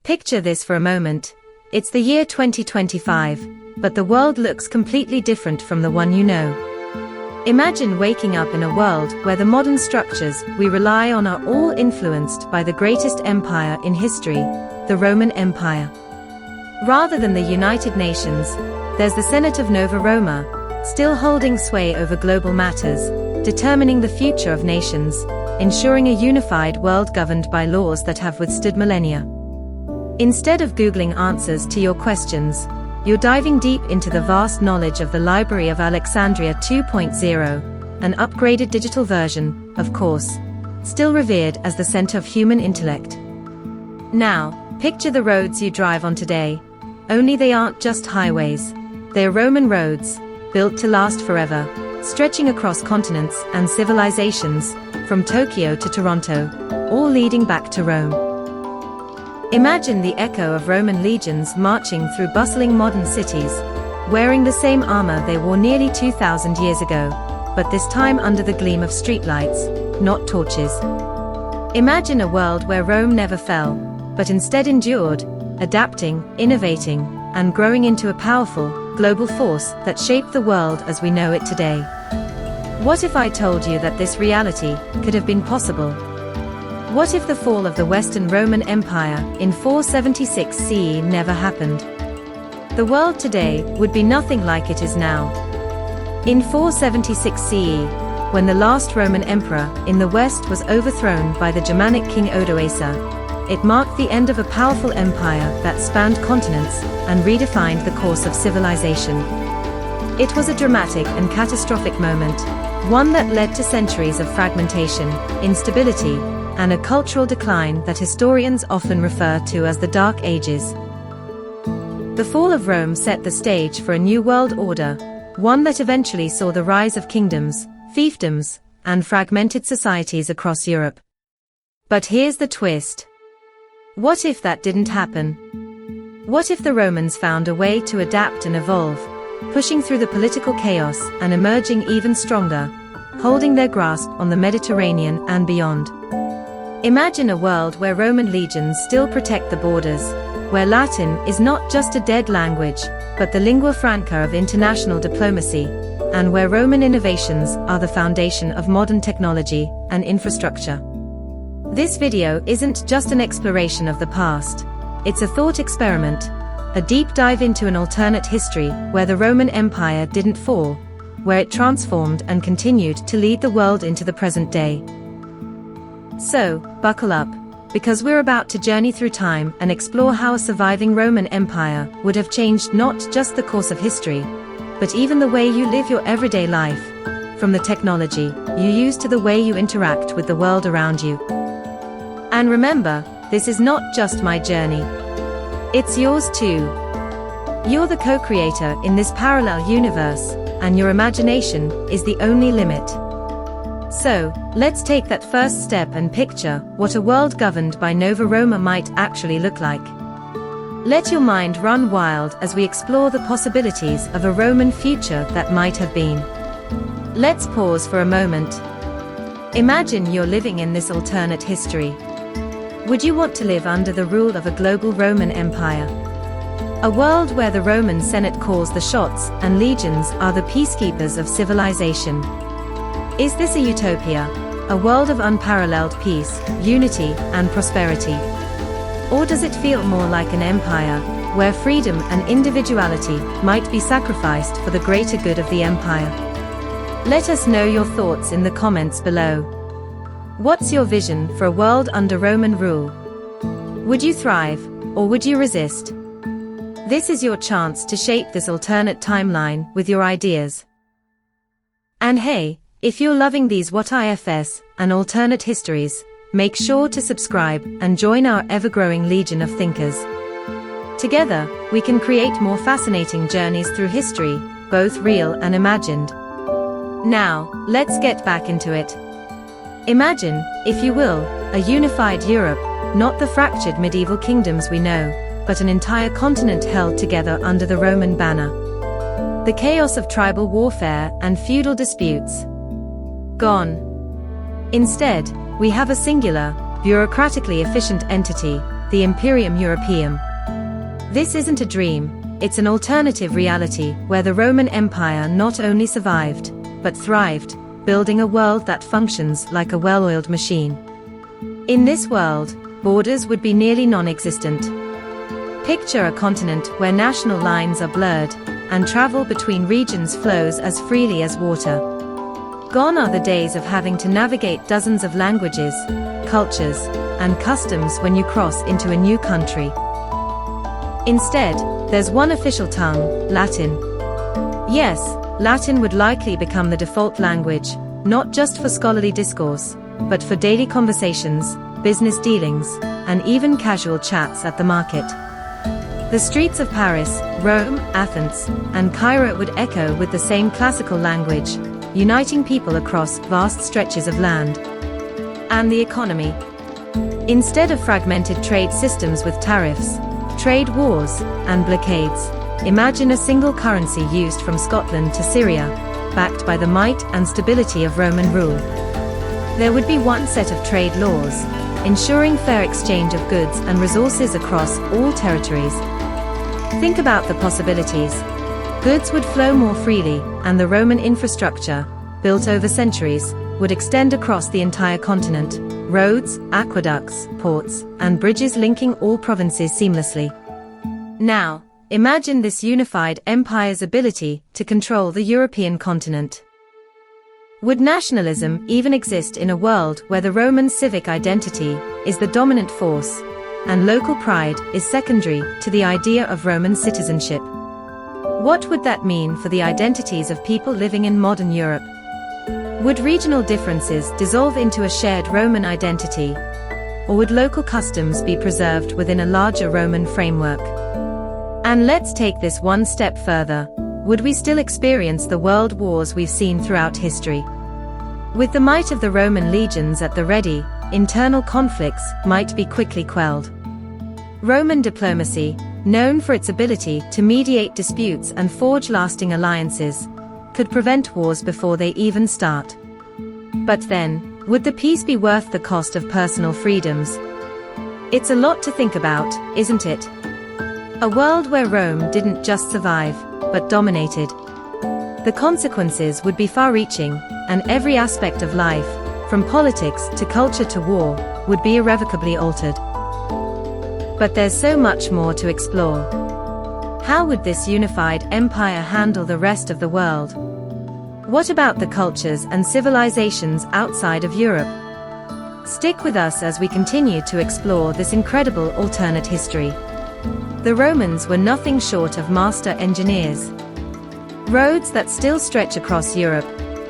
Picture this for a moment. It's the year 2025, but the world looks completely different from the one you know. Imagine waking up in a world where the modern structures we rely on are all influenced by the greatest empire in history, the Roman Empire. Rather than the United Nations, there's the Senate of Nova Roma, still holding sway over global matters, determining the future of nations, ensuring a unified world governed by laws that have withstood millennia. Instead of Googling answers to your questions, you're diving deep into the vast knowledge of the Library of Alexandria 2.0, an upgraded digital version, of course, still revered as the center of human intellect. Now, picture the roads you drive on today, only they aren't just highways. They're Roman roads, built to last forever, stretching across continents and civilizations, from Tokyo to Toronto, all leading back to Rome. Imagine the echo of Roman legions marching through bustling modern cities, wearing the same armor they wore nearly 2,000 years ago, but this time under the gleam of streetlights, not torches. Imagine a world where Rome never fell, but instead endured, adapting, innovating, and growing into a powerful, global force that shaped the world as we know it today. What if I told you that this reality could have been possible? What if the fall of the Western Roman Empire in 476 CE never happened? The world today would be nothing like it is now. In 476 CE, when the last Roman emperor in the West was overthrown by the Germanic king Odoacer, it marked the end of a powerful empire that spanned continents and redefined the course of civilization. It was a dramatic and catastrophic moment, one that led to centuries of fragmentation, instability, and a cultural decline that historians often refer to as the Dark Ages. The fall of Rome set the stage for a new world order, one that eventually saw the rise of kingdoms, fiefdoms, and fragmented societies across Europe. But here's the twist. What if that didn't happen? What if the Romans found a way to adapt and evolve, pushing through the political chaos and emerging even stronger, holding their grasp on the Mediterranean and beyond? Imagine a world where Roman legions still protect the borders, where Latin is not just a dead language, but the lingua franca of international diplomacy, and where Roman innovations are the foundation of modern technology and infrastructure. This video isn't just an exploration of the past, it's a thought experiment, a deep dive into an alternate history where the Roman Empire didn't fall, where it transformed and continued to lead the world into the present day. So, buckle up, because we're about to journey through time and explore how a surviving Roman Empire would have changed not just the course of history, but even the way you live your everyday life, from the technology you use to the way you interact with the world around you. And remember, this is not just my journey. It's yours too. You're the co-creator in this parallel universe, and your imagination is the only limit. So, let's take that first step and picture what a world governed by Nova Roma might actually look like. Let your mind run wild as we explore the possibilities of a Roman future that might have been. Let's pause for a moment. Imagine you're living in this alternate history. Would you want to live under the rule of a global Roman Empire? A world where the Roman Senate calls the shots and legions are the peacekeepers of civilization. Is this a utopia, a world of unparalleled peace, unity, and prosperity? Or does it feel more like an empire, where freedom and individuality might be sacrificed for the greater good of the empire? Let us know your thoughts in the comments below. What's your vision for a world under Roman rule? Would you thrive, or would you resist? This is your chance to shape this alternate timeline with your ideas. And hey, if you're loving these What IFs and alternate histories, make sure to subscribe and join our ever-growing legion of thinkers. Together, we can create more fascinating journeys through history, both real and imagined. Now, let's get back into it. Imagine, if you will, a unified Europe, not the fractured medieval kingdoms we know, but an entire continent held together under the Roman banner. The chaos of tribal warfare and feudal disputes gone. Instead, we have a singular, bureaucratically efficient entity, the Imperium Europaeum. This isn't a dream, it's an alternative reality where the Roman Empire not only survived, but thrived, building a world that functions like a well-oiled machine. In this world, borders would be nearly non-existent. Picture a continent where national lines are blurred, and travel between regions flows as freely as water. Gone are the days of having to navigate dozens of languages, cultures, and customs when you cross into a new country. Instead, there's one official tongue, Latin. Yes, Latin would likely become the default language, not just for scholarly discourse, but for daily conversations, business dealings, and even casual chats at the market. The streets of Paris, Rome, Athens, and Cairo would echo with the same classical language, uniting people across vast stretches of land. And the economy. Instead of fragmented trade systems with tariffs, trade wars, and blockades, imagine a single currency used from Scotland to Syria, backed by the might and stability of Roman rule. There would be one set of trade laws, ensuring fair exchange of goods and resources across all territories. Think about the possibilities. Goods would flow more freely, and the Roman infrastructure, built over centuries, would extend across the entire continent. Roads, aqueducts, ports, and bridges linking all provinces seamlessly. Now, imagine this unified empire's ability to control the European continent. Would nationalism even exist in a world where the Roman civic identity is the dominant force, and local pride is secondary to the idea of Roman citizenship? What would that mean for the identities of people living in modern Europe? Would regional differences dissolve into a shared Roman identity, or would local customs be preserved within a larger Roman framework? And let's take this one step further. Would we still experience the world wars we've seen throughout history? With the might of the Roman legions at the ready, internal conflicts might be quickly quelled. Roman diplomacy, known for its ability to mediate disputes and forge lasting alliances, could prevent wars before they even start. But then, would the peace be worth the cost of personal freedoms? It's a lot to think about, isn't it? A world where Rome didn't just survive, but dominated. The consequences would be far-reaching, and every aspect of life, from politics to culture to war, would be irrevocably altered. But there's so much more to explore. How would this unified empire handle the rest of the world? What about the cultures and civilizations outside of Europe? Stick with us as we continue to explore this incredible alternate history. The Romans were nothing short of master engineers. Roads that still stretch across Europe,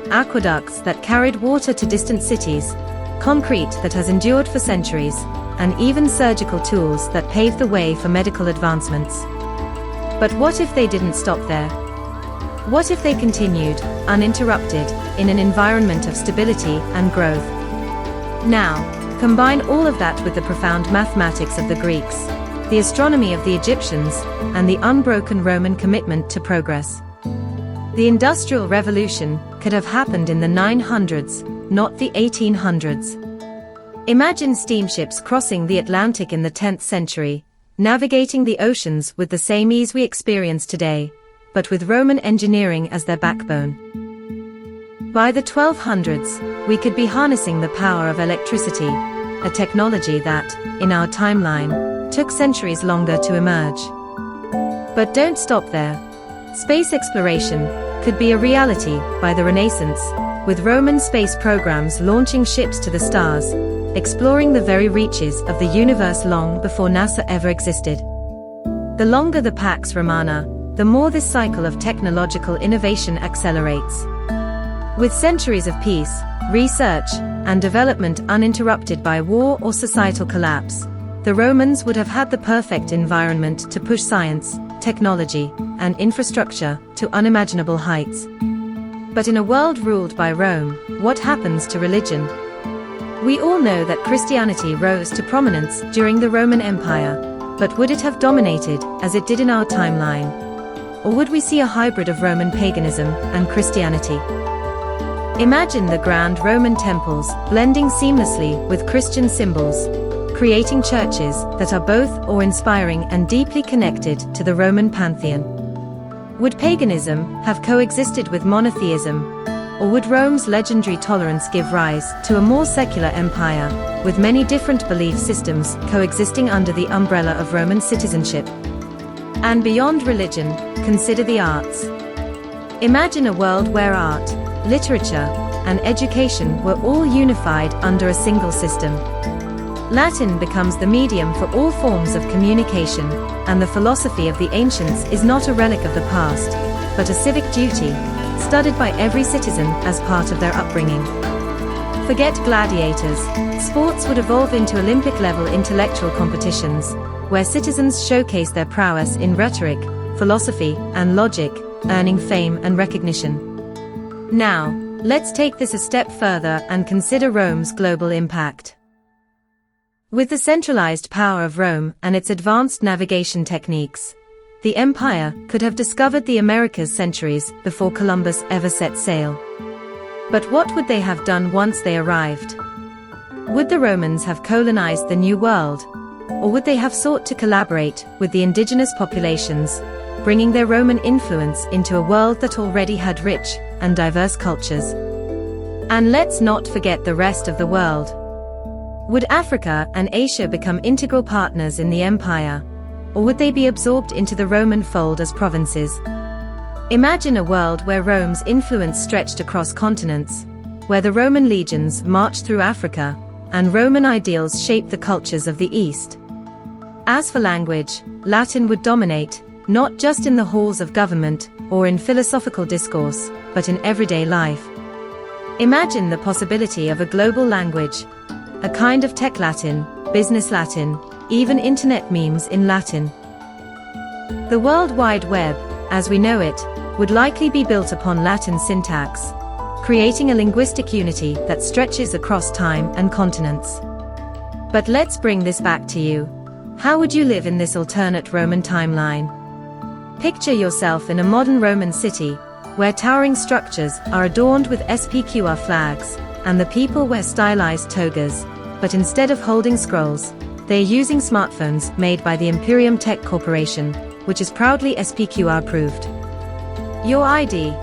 aqueducts that carried water to distant cities, concrete that has endured for centuries, and even surgical tools that paved the way for medical advancements. But what if they didn't stop there? What if they continued, uninterrupted, in an environment of stability and growth? Now, combine all of that with the profound mathematics of the Greeks, the astronomy of the Egyptians, and the unbroken Roman commitment to progress. The Industrial Revolution could have happened in the 900s, not the 1800s. Imagine steamships crossing the Atlantic in the 10th century, navigating the oceans with the same ease we experience today, but with Roman engineering as their backbone. By the 1200s, we could be harnessing the power of electricity, a technology that, in our timeline, took centuries longer to emerge. But don't stop there. Space exploration could be a reality by the Renaissance, with Roman space programs launching ships to the stars, exploring the very reaches of the universe long before NASA ever existed. The longer the Pax Romana, the more this cycle of technological innovation accelerates. With centuries of peace, research, and development uninterrupted by war or societal collapse, the Romans would have had the perfect environment to push science, technology, and infrastructure to unimaginable heights. But in a world ruled by Rome, what happens to religion? We all know that Christianity rose to prominence during the Roman Empire, but would it have dominated as it did in our timeline? Or would we see a hybrid of Roman paganism and Christianity? Imagine the grand Roman temples blending seamlessly with Christian symbols, creating churches that are both awe-inspiring and deeply connected to the Roman pantheon. Would paganism have coexisted with monotheism, or would Rome's legendary tolerance give rise to a more secular empire, with many different belief systems coexisting under the umbrella of Roman citizenship? And beyond religion, consider the arts. Imagine a world where art, literature, and education were all unified under a single system. Latin becomes the medium for all forms of communication, and the philosophy of the ancients is not a relic of the past, but a civic duty, studied by every citizen as part of their upbringing. Forget gladiators. Sports would evolve into Olympic-level intellectual competitions, where citizens showcase their prowess in rhetoric, philosophy, and logic, earning fame and recognition. Now, let's take this a step further and consider Rome's global impact. With the centralized power of Rome and its advanced navigation techniques, the empire could have discovered the Americas centuries before Columbus ever set sail. But what would they have done once they arrived? Would the Romans have colonized the New World, or would they have sought to collaborate with the indigenous populations, bringing their Roman influence into a world that already had rich and diverse cultures? And let's not forget the rest of the world. Would Africa and Asia become integral partners in the empire, or would they be absorbed into the Roman fold as provinces? Imagine a world where Rome's influence stretched across continents, where the Roman legions marched through Africa, and Roman ideals shaped the cultures of the East. As for language, Latin would dominate, not just in the halls of government or in philosophical discourse, but in everyday life. Imagine the possibility of a global language, a kind of tech Latin, business Latin, even internet memes in Latin. The World Wide Web, as we know it, would likely be built upon Latin syntax, creating a linguistic unity that stretches across time and continents. But let's bring this back to you. How would you live in this alternate Roman timeline? Picture yourself in a modern Roman city, where towering structures are adorned with SPQR flags, and the people wear stylized togas, but instead of holding scrolls, they are using smartphones made by the Imperium Tech Corporation, which is proudly SPQR approved. Your ID.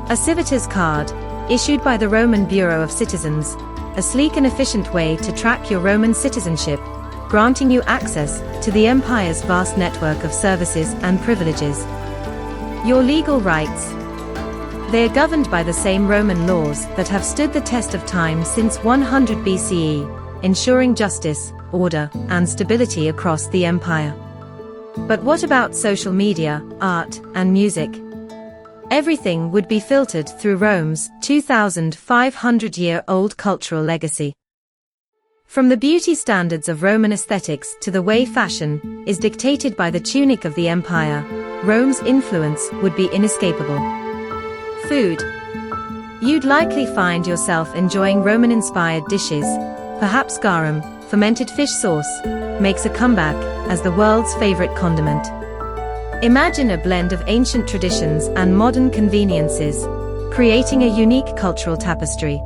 A Civitas card, issued by the Roman Bureau of Citizens, a sleek and efficient way to track your Roman citizenship, granting you access to the empire's vast network of services and privileges. Your legal rights. They are governed by the same Roman laws that have stood the test of time since 100 BCE, ensuring justice, order, and stability across the empire. But what about social media, art, and music? Everything would be filtered through Rome's 2,500-year-old cultural legacy. From the beauty standards of Roman aesthetics to the way fashion is dictated by the tunic of the empire, Rome's influence would be inescapable. Food. You'd likely find yourself enjoying Roman-inspired dishes. Perhaps garum, fermented fish sauce, makes a comeback as the world's favorite condiment. Imagine a blend of ancient traditions and modern conveniences, creating a unique cultural tapestry.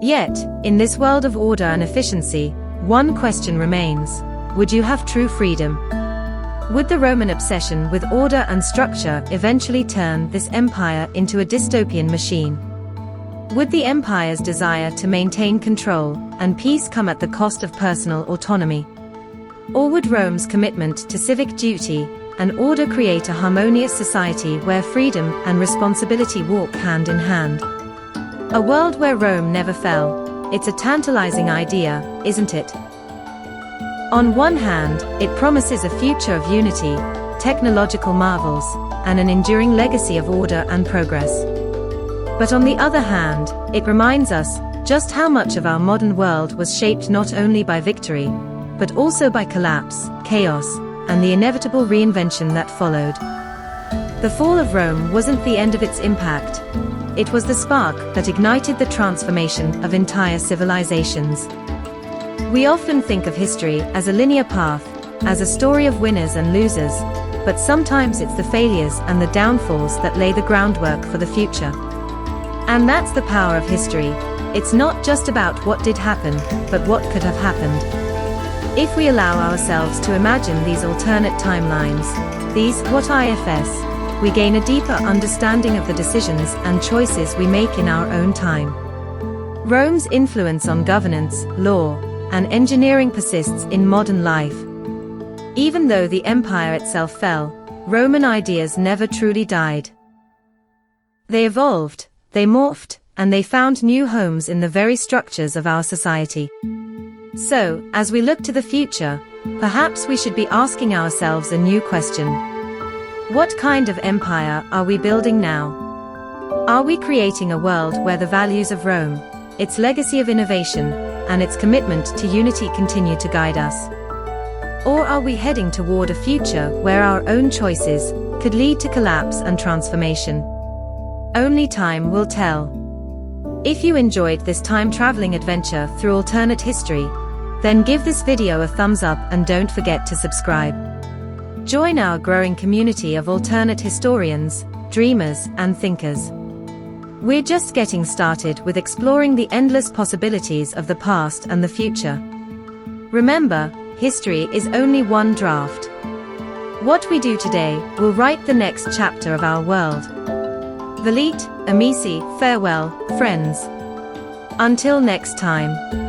Yet, in this world of order and efficiency, one question remains: would you have true freedom? Would the Roman obsession with order and structure eventually turn this empire into a dystopian machine? Would the empire's desire to maintain control and peace come at the cost of personal autonomy? Or would Rome's commitment to civic duty and order create a harmonious society where freedom and responsibility walk hand in hand? A world where Rome never fell. It's a tantalizing idea, isn't it? On one hand, it promises a future of unity, technological marvels, and an enduring legacy of order and progress. But on the other hand, it reminds us just how much of our modern world was shaped not only by victory, but also by collapse, chaos, and the inevitable reinvention that followed. The fall of Rome wasn't the end of its impact. It was the spark that ignited the transformation of entire civilizations. We often think of history as a linear path, as a story of winners and losers, but sometimes it's the failures and the downfalls that lay the groundwork for the future. And that's the power of history. It's not just about what did happen, but what could have happened. If we allow ourselves to imagine these alternate timelines, these what ifs, we gain a deeper understanding of the decisions and choices we make in our own time. Rome's influence on governance, law, and engineering persists in modern life. Even though the empire itself fell, Roman ideas never truly died. They evolved, they morphed, and they found new homes in the very structures of our society. So, as we look to the future, perhaps we should be asking ourselves a new question. What kind of empire are we building now? Are we creating a world where the values of Rome, its legacy of innovation, and its commitment to unity continue to guide us? Or are we heading toward a future where our own choices could lead to collapse and transformation? Only time will tell. If you enjoyed this time-traveling adventure through alternate history, then give this video a thumbs up and don't forget to subscribe. Join our growing community of alternate historians, dreamers, and thinkers. We're just getting started with exploring the endless possibilities of the past and the future. Remember, history is only one draft. What we do today will write the next chapter of our world. Velite, amici, farewell, friends. Until next time.